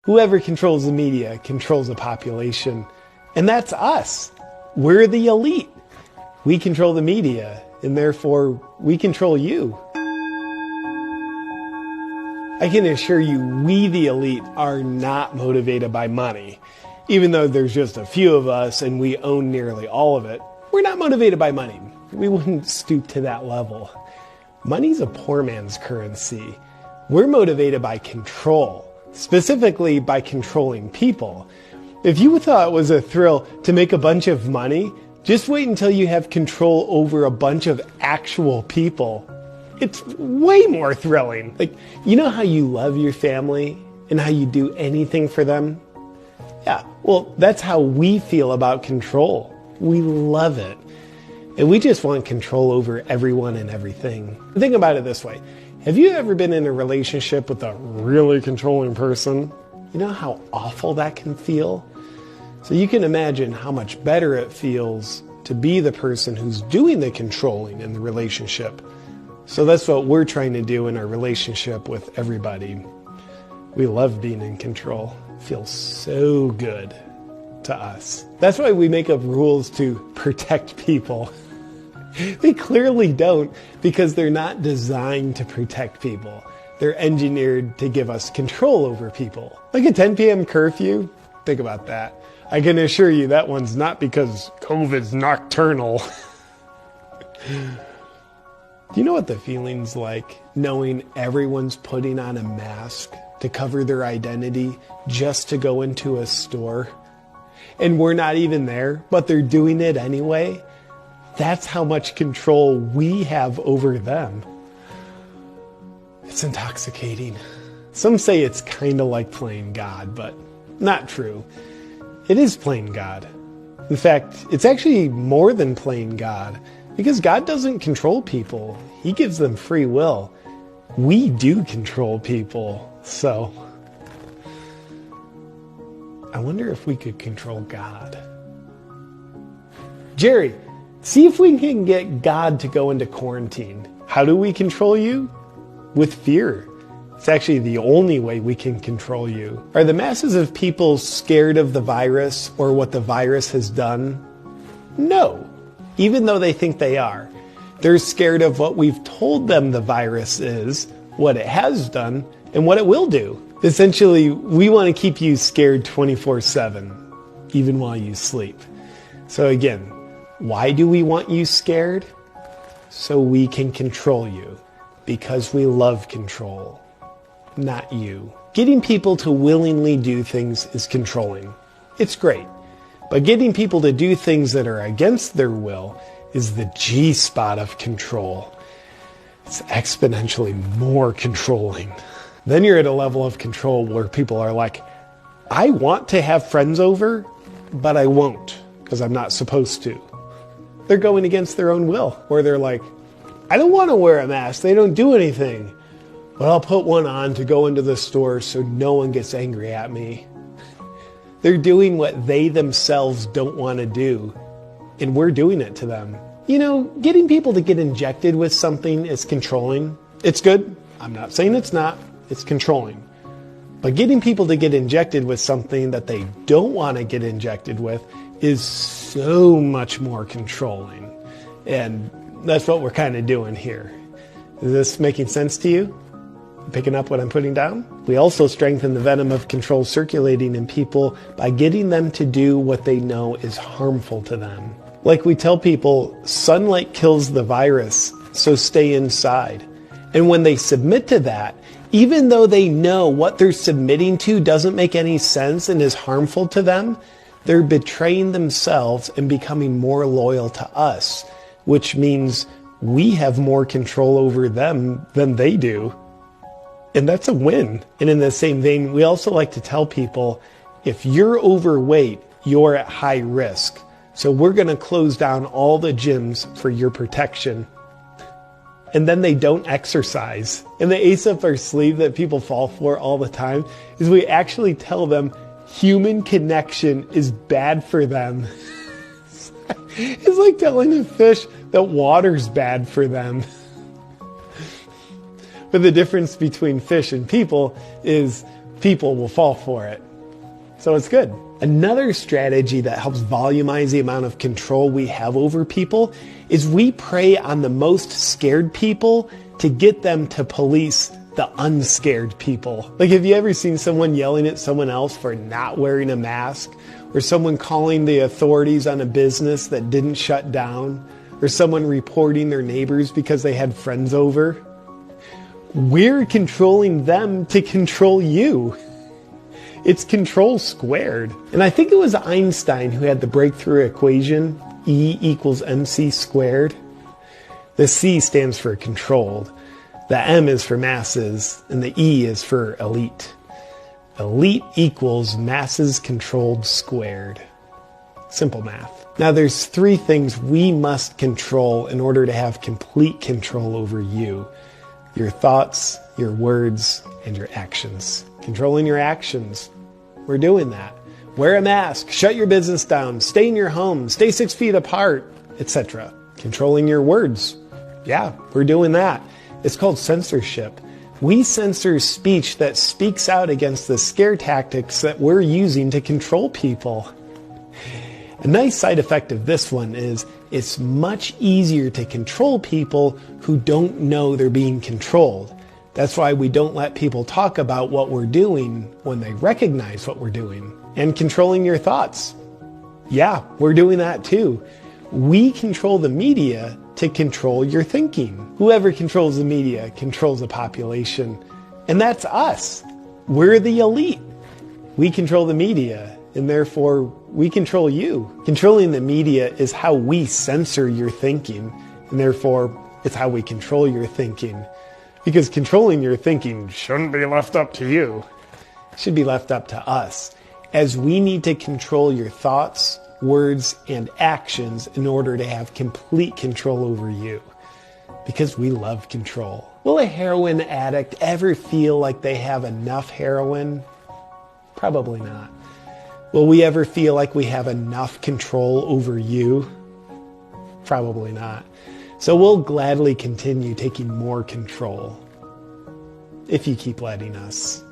Whoever controls the media controls the population. And that's us. We're the elite. We control the media, and therefore we control you. I can assure you, we the elite are not motivated by money. Even though there's just a few of us and we own nearly all of it, we're not motivated by money. We wouldn't stoop to that level. Money's a poor man's currency. We're motivated by control, specifically by controlling people. If you thought it was a thrill to make a bunch of money, just wait until you have control over a bunch of actual people. It's way more thrilling. Like, you know how you love your family and how you do anything for them? Yeah, well, that's how we feel about control. We love it. And we just want control over everyone and everything. Think about it this way. Have you ever been in a relationship with a really controlling person? You know how awful that can feel? So you can imagine how much better it feels to be the person who's doing the controlling in the relationship. So that's what we're trying to do in our relationship with everybody. We love being in control. It feels so good to us. That's why we make up rules to protect people. They clearly don't, because they're not designed to protect people. They're engineered to give us control over people. Like a 10 p.m. curfew, think about that. I can assure you that one's not because COVID's nocturnal. Do you know what the feeling's like knowing everyone's putting on a mask to cover their identity just to go into a store? And we're not even there, but they're doing it anyway? That's how much control we have over them. It's intoxicating. Some say it's kind of like playing God, but not true. It is playing God. In fact, it's actually more than playing God, because God doesn't control people. He gives them free will. We do control people, so I wonder if we could control God. Jerry, see if we can get God to go into quarantine. How do we control you? With fear. It's actually the only way we can control you. Are the masses of people scared of the virus or what the virus has done? No, even though they think they are. They're scared of what we've told them the virus is, what it has done, and what it will do. Essentially, we want to keep you scared 24/7, even while you sleep. So again, why do we want you scared? So we can control you, because we love control, not you. Getting people to willingly do things is controlling. It's great. But getting people to do things that are against their will is the G-spot of control. It's exponentially more controlling. Then you're at a level of control where people are like, I want to have friends over, but I won't because I'm not supposed to. They're going against their own will. Or they're like, I don't want to wear a mask. They don't do anything. But I'll put one on to go into the store so no one gets angry at me. They're doing what they themselves don't want to do, and we're doing it to them. You know, getting people to get injected with something is controlling. It's good. I'm not saying it's not. It's controlling. But getting people to get injected with something that they don't want to get injected with is so much more controlling. And that's what we're kind of doing here. Is this making sense to you? Picking up what I'm putting down? We also strengthen the venom of control circulating in people by getting them to do what they know is harmful to them. Like we tell people, sunlight kills the virus, so stay inside. And when they submit to that, even though they know what they're submitting to doesn't make any sense and is harmful to them, they're betraying themselves and becoming more loyal to us, which means we have more control over them than they do. And that's a win. And in the same vein, we also like to tell people, if you're overweight, you're at high risk. So we're going to close down all the gyms for your protection. And then they don't exercise. And the ace up our sleeve that people fall for all the time is we actually tell them human connection is bad for them. It's like telling a fish that water's bad for them. But the difference between fish and people is people will fall for it. So it's good. Another strategy that helps volumize the amount of control we have over people is we prey on the most scared people to get them to police the unscared people. Like, have you ever seen someone yelling at someone else for not wearing a mask? Or someone calling the authorities on a business that didn't shut down? Or someone reporting their neighbors because they had friends over? We're controlling them to control you. It's control squared. And I think it was Einstein who had the breakthrough equation, E equals mc squared. The C stands for controlled. The M is for masses, and the E is for elite. Elite equals masses controlled squared. Simple math. Now there's 3 things we must control in order to have complete control over you. Your thoughts, your words, and your actions. Controlling your actions. We're doing that. Wear a mask, shut your business down, stay in your home, stay 6 feet apart, etc. Controlling your words. Yeah, we're doing that. It's called censorship. We censor speech that speaks out against the scare tactics that we're using to control people. A nice side effect of this one is it's much easier to control people who don't know they're being controlled. That's why we don't let people talk about what we're doing when they recognize what we're doing. And controlling your thoughts. Yeah, we're doing that too. We control the media to control your thinking. Whoever controls the media controls the population. And that's us. We're the elite. We control the media, and therefore we control you. Controlling the media is how we censor your thinking, and therefore it's how we control your thinking. Because controlling your thinking shouldn't be left up to you. It should be left up to us, as we need to control your thoughts, words, and actions in order to have complete control over you. Because we love control. Will a heroin addict ever feel like they have enough heroin? Probably not. Will we ever feel like we have enough control over you? Probably not. So we'll gladly continue taking more control if you keep letting us.